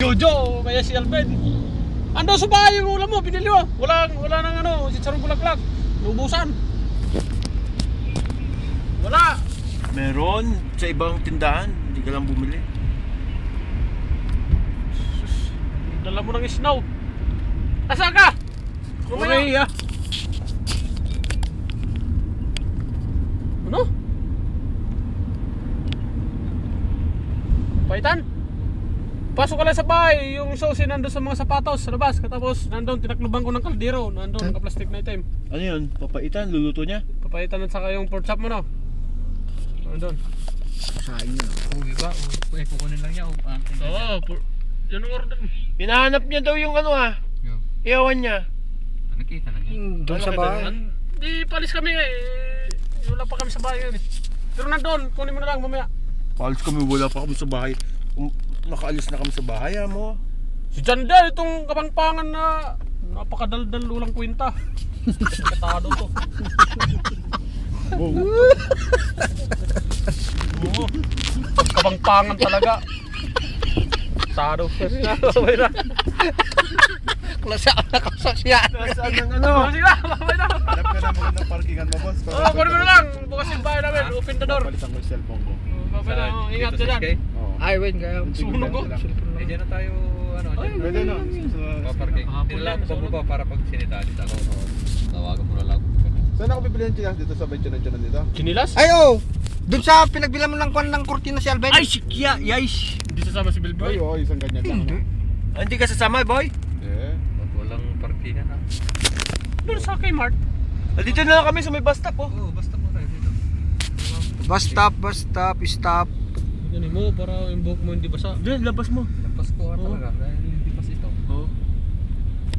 Jojo, kaya si Alvin. Ando sa bahay yung ulam mo, pinili mo. Wala nang ano, sitsarong bulaklak. Naubusan. Wala. Meron sa ibang tindahan, hindi ka lang bumili. Dala mo ng snow. Asa ka? Korea. Ano? Paitan? Pasok ka lang sa bahay, yung sauce nandun sa mga sapatos sa labas. Katapos nandun, tinakluban ko ng kaldero. Nandun, naka-plastic na item. Ano yun? Papaitan, luluto niya? Papaitan at saka yung pork chop mo, no? Nandun. Sayang yun. Oo, diba? Kukunin lang niya. Oo, yun ang order. Hinahanap niya daw yung ano iyawan niya. Nakita na niya. Doon sa bahay. Di palis kami eh. Wala pa kami sa bahay yun eh. Pero nandun, kunin mo na lang mamaya. Palis kami, wala pa kami sa bahay. Nakaalis na kami sa bahay mo. Si Jandel, itong kapangpangan na napakadaldal ulang kwenta. Katado to. Wow. Oo. Kapangpangan talaga. Katado. Sabay na. Klasa ang nakasaksyan. Nasaan ang ano? Sige na, sabay na. Hanap ka na magandang parkingan mo, boss. Oo, kunin mo na lang. Bukas yung bahay namin. Open the door. Palitan ko yung cellphone ko. Sabay na, ingat ka dyan. Oo. Ay, wait, kaya Sunog ko. Eh, dyan na tayo, ano, Ay, dyan. Pwede na. Paparking. Hapon Hindi lang, lang, pababa para pag sinitalis ako. Tawagan mo na lang. Saan ako bibili ng chinas dito sa Benchanan dito? Chinilas? Ay, oh! Doon sa pinagbilan mo ng kwan ng kurtina si Alvin. Ay, sikya, yais. Hindi sasama si Ay, Bilboy. oo, isang ganyan lang. Hindi. Hindi ka sasama, boy? Eh. Ba't walang parkingan ha? Doon sa Kmart. Dito na lang kami sa may bus stop, oh. Oo, basta mo tayo dito. Bus stop. Ganun mo para yung buhok mo hindi basa. Diyan, labas mo. Nagpasko ka talaga. Dahil hindi